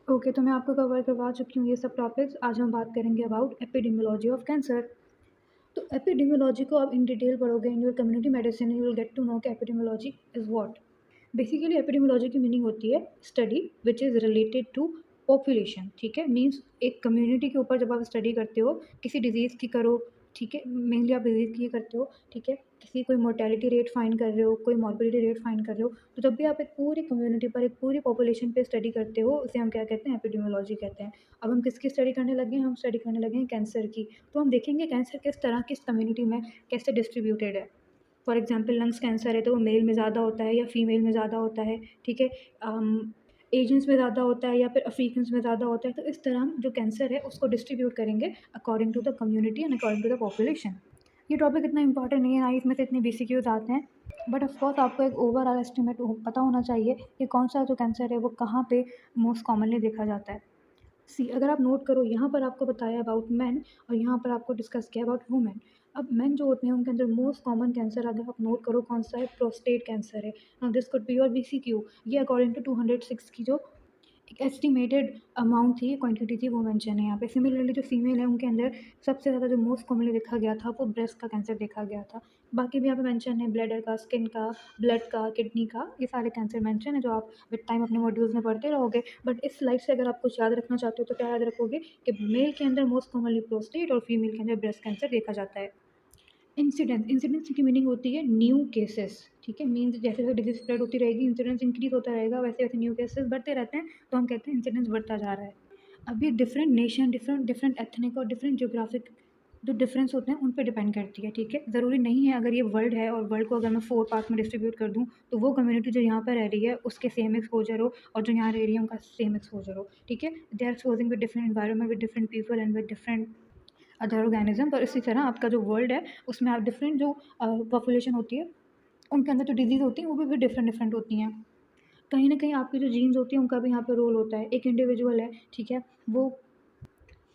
Okay, तो मैं आपको कवर करवा चुकी हूँ ये सब टॉपिक्स। आज हम बात करेंगे अबाउट एपिडेमियोलॉजी ऑफ कैंसर। तो एपिडेमियोलॉजी को आप इन डिटेल पढ़ोगे in your community medicine, you will get to know कि epidemiology is what. Basically epidemiology की मीनिंग होती है study which is related to population, ठीक है। मीन्स एक कम्युनिटी के ऊपर जब आप स्टडी करते हो किसी डिजीज़ की करो, ठीक है, मेनली आप डिजीज़ की करते हो, ठीक है। किसी कोई मोर्टेलिटी रेट फाइंड कर रहे हो, कोई मॉर्बिडिटी रेट फाइंड कर रहे हो, तो जब भी आप एक पूरी कम्युनिटी पर, एक पूरी पॉपुलेशन पे स्टडी करते हो, उसे हम क्या कहते हैं, एपिडेमियोलॉजी कहते हैं। अब हम किसकी स्टडी करने लगे हैं, हम स्टडी करने लगे हैं कैंसर की। तो हम देखेंगे कैंसर किस तरह किस कम्युनिटी में कैसे डिस्ट्रीब्यूटेड है। फॉर एग्जांपल लंग्स कैंसर है तो वो मेल में ज़्यादा होता है या फीमेल में ज़्यादा होता है, ठीक है। एशियंस में ज़्यादा होता है या फिर अफ्रीकन्स में ज़्यादा होता है। तो इस तरह हम जो कैंसर है उसको डिस्ट्रीब्यूट करेंगे according to the community and according to the population. ये टॉपिक इतना इंपॉर्टेंट नहीं है, ना ही इसमें से इतने BCQs आते हैं, बट ऑफ कोर्स आपको एक ओवरऑल एस्टिमेट पता होना चाहिए कि कौन सा जो कैंसर है वो कहाँ पे मोस्ट कॉमनली देखा जाता है। सी अगर आप नोट करो, यहाँ पर आपको बताया अबाउट मैन और यहाँ पर आपको डिस्कस किया अबाउट वुमेन। अब मेन जो होते हैं उनके अंदर मोस्ट कॉमन कैंसर अगर आप नोट करो कौन सा है, प्रोस्टेट कैंसर है। Now this could be your BCQ। ये अकॉर्डिंग टू 206 की जो एक एस्टिमेटेड अमाउंट थी, क्वांटिटी थी, वो मेंशन है यहाँ पे। सिमिलरली जो फीमेल है उनके अंदर सबसे ज़्यादा जो मोस्ट कॉमनली देखा गया था वो ब्रेस्ट का कैंसर देखा गया था। बाकी भी यहाँ पे मेंशन है ब्लैडर का, स्किन का, ब्लड का, किडनी का, ये सारे कैंसर मेंशन है जो आप विद टाइम अपने मॉड्यूल्स में पढ़ते रहोगे। बट इस स्लाइड से अगर आप कुछ याद रखना चाहते हो तो क्या याद रखोगे कि मेल के अंदर मोस्ट कॉमनली प्रोस्टेट और फीमेल के अंदर ब्रेस्ट कैंसर देखा जाता है। इंसिडेंस की मीनिंग होती है न्यू केसेस, ठीक है। मीन्स जैसे जैसे डिजीज स्प्रेड होती रहेगी इंसिडेंस इंक्रीज होता रहेगा, वैसे वैसे न्यू केसेस बढ़ते रहते हैं, तो हम कहते हैं इंसिडेंस बढ़ता जा रहा है। अभी different nation, different different ethnic और डिफरेंट ज्योग्राफिक जो डिफरेंस होते हैं उन पे डिपेंड करती है, ठीक है। ज़रूरी नहीं है अगर ये वर्ल्ड है और वर्ल्ड को अगर मैं 4 पार्ट में डिस्ट्रीब्यूट कर दूँ तो वो कम्युनिटी जो यहाँ पर रह रही है उसके सेम एक्सपोजर हो और जो यहाँ रह रही है उनका सेम एक्सपोजर हो, ठीक है। They are exposing with different environment, with different people and with different other organism. पर इसी तरह आपका जो वर्ल्ड है उसमें आप डिफरेंट जो पॉपुलेशन होती है उनके अंदर जो डिजीज़ होती हैं वो भी डिफरेंट डिफरेंट होती हैं। कहीं ना कहीं आपकी जो जीन्स होती हैं उनका भी यहाँ पे रोल होता है। एक इंडिविजुअल है, ठीक है, वो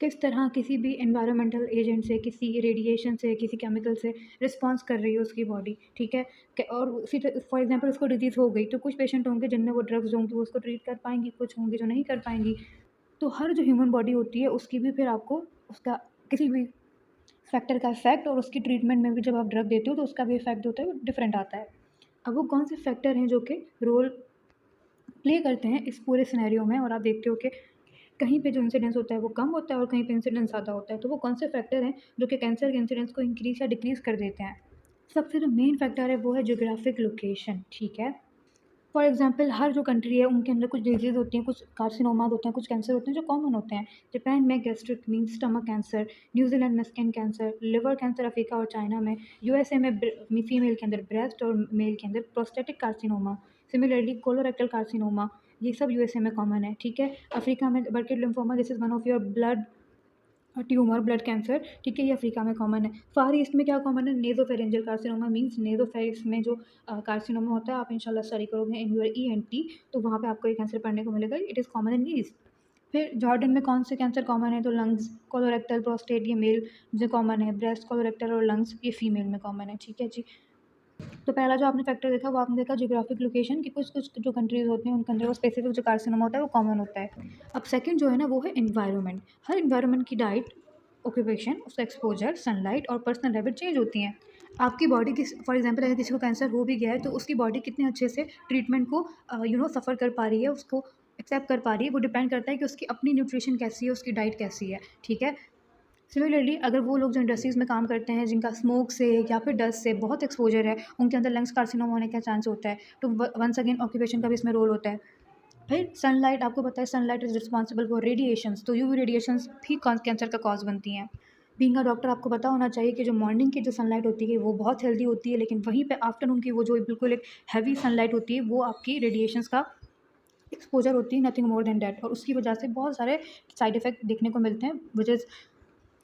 किस तरह किसी भी एनवायरमेंटल एजेंट से, किसी रेडिएशन से, किसी केमिकल से रिस्पॉन्स कर रही है उसकी बॉडी, ठीक है। और उसी फॉर एग्जांपल उसको डिजीज़ हो गई तो कुछ पेशेंट होंगे जिनमें वो ड्रग्स होंगी वो उसको ट्रीट कर पाएंगी, कुछ होंगे जो नहीं कर पाएंगी। तो हर जो ह्यूमन बॉडी होती है उसकी भी फिर आपको उसका किसी भी फैक्टर का इफेक्ट और उसकी ट्रीटमेंट में भी जब आप ड्रग देते हो तो उसका भी इफेक्ट होता है, वो डिफरेंट आता है। अब वो कौन से फैक्टर हैं जो कि रोल प्ले करते हैं इस पूरे सिनेरियो में, और आप देखते हो कि कहीं पे जो इंसिडेंस होता है वो कम होता है और कहीं पे इंसिडेंस ज़्यादा होता है। तो वो कौन से फैक्टर हैं जो कि कैंसर के इंसिडेंस को इंक्रीज़ या डिक्रीज़ कर देते हैं। सबसे जो मेन फैक्टर है वो है ज्योग्राफिक लोकेशन, ठीक है। फॉर एग्जांपल हर जो कंट्री है उनके अंदर कुछ डिजीज़ होती हैं, कुछ कार्सिनोमाज होते हैं, कुछ कैंसर होते हैं जो कॉमन होते हैं। जापान में gastric means stomach cancer, New Zealand में skin cancer, liver cancer Africa और चाइना में, यूएसए में फीमेल के अंदर ब्रेस्ट और मेल के अंदर prostatic carcinoma, similarly colorectal carcinoma, ये सब यूएसए में कॉमन है, ठीक है। अफ्रीका में बर्किट lymphoma, this is one of your blood tumour, blood cancer, ठीक है, ये अफ्रीका में कॉमन है। फार ईस्ट में क्या कॉमन है, नेज़ोफेरेंजियल कार्सिनोमा, मीन्स नेज़ोफेरिक्स में जो कार्सिनोमा होता है, आप इंशाल्लाह स्टडी करोगे इन योर ENT तो वहाँ पे आपको ये कैंसर पढ़ने को मिलेगा, it is common in east. फिर जॉर्डन में कौन से कैंसर कॉमन है, तो लंग्स, कोलोरेक्टल, प्रोस्टेट ये मेल जो कॉमन है, ब्रेस्ट, कोलोरेक्टल और लंग्स ये फीमेल में कॉमन है, ठीक है जी। तो पहला जो आपने फैक्टर देखा वो आपने देखा ज्योग्राफिक लोकेशन की, कुछ कुछ जो कंट्रीज़ होती हैं उनके अंदर वो स्पेसिफिक जो कार्सिनोमा होता है वो कॉमन होता है। अब सेकंड जो है ना वो है एनवायरनमेंट। हर एनवायरनमेंट की डाइट, ऑक्यूपेशन, उसका एक्सपोजर, सनलाइट और पर्सनल हैबिट चेंज होती हैं। आपकी बॉडी किस फॉर एग्जांपल अगर किसी को कैंसर हो भी गया है तो उसकी बॉडी कितने अच्छे से ट्रीटमेंट को सफ़र कर पा रही है, उसको एक्सेप्ट कर पा रही है, वो डिपेंड करता है कि उसकी अपनी न्यूट्रिशन कैसी है, उसकी डाइट कैसी है, ठीक है। सिमिलरली अगर वो लोग जो इंडस्ट्रीज़ में काम करते हैं जिनका स्मोक से या फिर डस्ट से बहुत एक्सपोजर है, उनके अंदर लंग्स कार्सिनोमा होने का चांस होता है। तो वंस अगेन ऑक्यूपेशन का भी इसमें रोल होता है। फिर सनलाइट, आपको पता है sunlight is responsible for radiations, तो यूवी रेडिएशंस भी कैंसर का कॉज बनती हैं। बीइंग अ डॉक्टर आपको पता होना चाहिए कि जो मॉर्निंग की जो सनलाइट होती है वो बहुत हेल्दी होती है, लेकिन वहीं पे आफ्टरनून की वो जो बिल्कुल एक हैवी सनलाइट होती है वो आपकी रेडिएशंस का एक्सपोजर होती है, नथिंग मोर देन डैट। और उसकी वजह से बहुत सारे साइड इफेक्ट देखने को मिलते हैं which is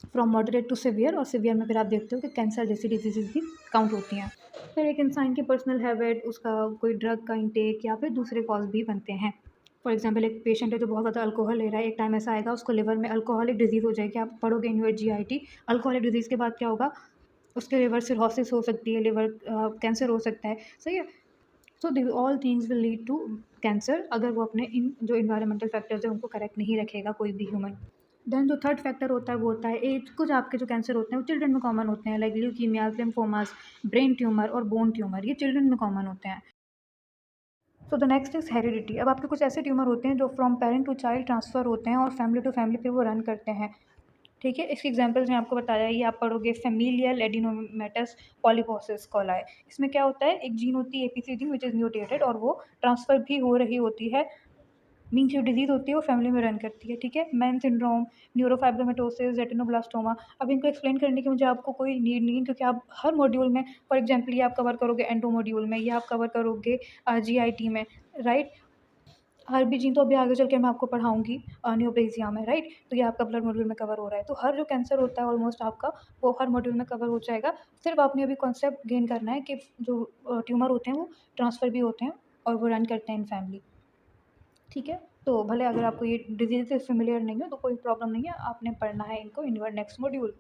from moderate to severe, और सीवियर में फिर आप देखते हो कि कैंसर जैसी डिजीज़ भी काउंट होती हैं। फिर एक इंसान की पर्सनल हैबिट, उसका कोई ड्रग का इंटेक या फिर दूसरे कॉज भी बनते हैं। फॉर एग्जांपल एक पेशेंट है जो बहुत ज़्यादा अल्कोहल ले रहा है, एक टाइम ऐसा आएगा उसको लिवर में अल्कोहलिक डिजीज़ हो जाएगी, आप पढ़ोगे in your GIT। Alcoholic disease के बाद क्या होगा, उसके लिवर सिरोसिस हो सकती है, लिवर कैंसर हो सकता है, सही है। So the all things will lead to cancer अगर वो अपने इन जो इन्वायरमेंटल फैक्टर्स हैं उनको करेक्ट नहीं रखेगा कोई भी ह्यूमन। देन जो थर्ड फैक्टर होता है वो होता है एज। कुछ आपके जो कैंसर होते हैं वो चिल्ड्रन में कॉमन होते हैं, like leukaemias, lymphomas, brain tumour और बोन ट्यूमर, ये चिल्ड्रन में कॉमन होते हैं। So the next is heredity. अब आपके कुछ ऐसे ट्यूमर होते हैं जो from parent to child transfer होते हैं और फैमिली टू फैमिली फिर वो रन करते हैं। ठीक है, इसके एग्जांपल्स मैं आपको बताया, ये आप पढ़ोगे फेमिलियल एडिनोमेटस पॉलीपोसिस कोलाई। इसमें क्या होता है, एक जीन होती है APC gene which is mutated और वो ट्रांसफ़र भी हो रही होती है। मीन्स जो डिजीज़ होती है वो फैमिली में रन करती है। ठीक है, मैन सिंड्रोम, न्यूरोफाइब्रोमेटोसिस, रेटिनोब्लास्टोमा। अब इनको एक्सप्लेन करने की मुझे आपको कोई नीड नहीं है क्योंकि आप हर मॉड्यूल में, फॉर एग्जांपल ये आप कवर करोगे एंडो मॉड्यूल में, ये आप कवर करोगे जीआईटी में, राइट। हर भी जीन तो अभी आगे चल के मैं आपको पढ़ाऊँगी न्यूप्लेज़िया में, राइट। तो ये आपका ब्लड मॉड्यूल में कवर हो रहा है। तो हर जो कैंसर होता है ऑलमोस्ट आपका वो हर मॉड्यूल में कवर हो जाएगा। सिर्फ आपने अभी कॉन्सेप्ट गेन करना है कि जो ट्यूमर होते हैं वो ट्रांसफ़र भी होते हैं और वो रन करते हैं इन फैमिली। ठीक है, तो भले अगर आपको ये डिजीज़ से फ़ैमिलियर नहीं हो तो कोई प्रॉब्लम नहीं है, आपने पढ़ना है इनको इन योर नेक्स्ट मॉड्यूल।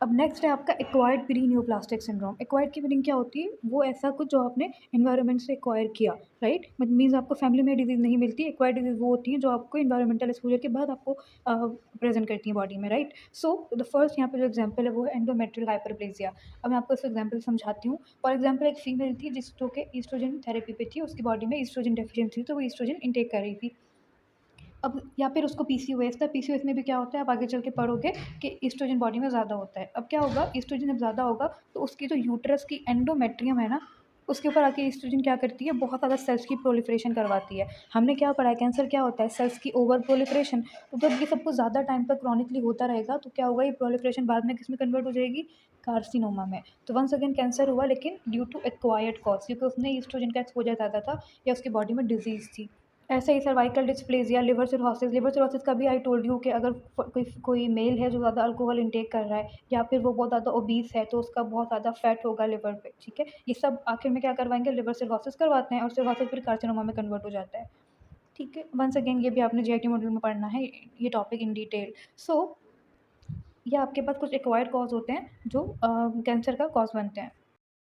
अब नेक्स्ट है आपका एक्वायर्ड प्री-न्यूप्लास्टिक सिंड्रोम। एक्वायर्ड की मीनिंग क्या होती है? वो ऐसा कुछ जो आपने एनवायरनमेंट से एक्वायर किया, राइट? मीन्स आपको फैमिली में डिज़ीज़ नहीं मिलती। एक्वायर्ड डिज़ीज़ वो होती हैं जो आपको एनवायरमेंटल एक्सपोज़र के बाद आपको प्रेज़ेंट करती हैं बॉडी में, राइट? सो द फर्स्ट यहाँ पे जो एग्ज़ाम्पल है वो है एंडोमेट्रियल हाइपरप्लेज़िया। अब मैं आपको इसका एग्ज़ाम्पल समझाती हूँ। फॉर एग्ज़ाम्पल एक फीमेल थी जिस जो कि ईस्ट्रोजन थेरेपी पे थी, उसकी बॉडी में ईस्ट्रोजन डेफ़िशिएंसी थी, तो वो ईस्ट्रोजन इनटेक कर रही थी। अब या फिर उसको पीसीओएस था। पीसीओएस में भी क्या होता है, आप आगे चल के पढ़ोगे कि ईस्ट्रोजन बॉडी में ज़्यादा होता है। अब क्या होगा, ईस्ट्रोजन जब ज़्यादा होगा तो उसकी जो यूट्रस की एंडोमेट्रियम है ना, उसके ऊपर आके ईस्ट्रोजन क्या करती है, बहुत ज़्यादा सेल्स की प्रोलिफरेशन करवाती है। हमने क्या पढ़ा है, कैंसर क्या होता है, सेल्स की ओवर प्रोलिफरेशन। तो जब ये सब कुछ ज़्यादा टाइम तक क्रॉनिकली होता रहेगा तो क्या होगा, ये प्रोलिफरेशन बाद में किस में कन्वर्ट हो जाएगी, कार्सिनोमा में। तो वंस अगेन कैंसर हुआ, लेकिन ड्यू टू एक्वायर्ड कॉज, क्योंकि उसने ईस्ट्रोजन का एक्सपोजर ज़्यादा था या उसकी बॉडी में डिजीज़ थी। ऐसे ही cervical dysplasia, liver cirrhosis. Liver cirrhosis का भी आई टोल्ड यू कि अगर कोई मेल है जो ज़्यादा अल्कोहल इंटेक कर रहा है या फिर वो बहुत ज़्यादा ओबीस है तो उसका बहुत ज़्यादा फैट होगा लिवर पे, ठीक है। ये सब आखिर में क्या करवाएंगे, लिवर सिरोसिस करवाते हैं और सिरोसिस फिर कार्सिनोमा में कन्वर्ट हो जाता है। ठीक है, वंस अगेन ये भी आपने जीआईटी मॉड्यूल में पढ़ना है ये टॉपिक इन डिटेल। सो ये आपके पास कुछ एक्वायर्ड कॉज होते हैं जो कैंसर का कॉज बनते हैं।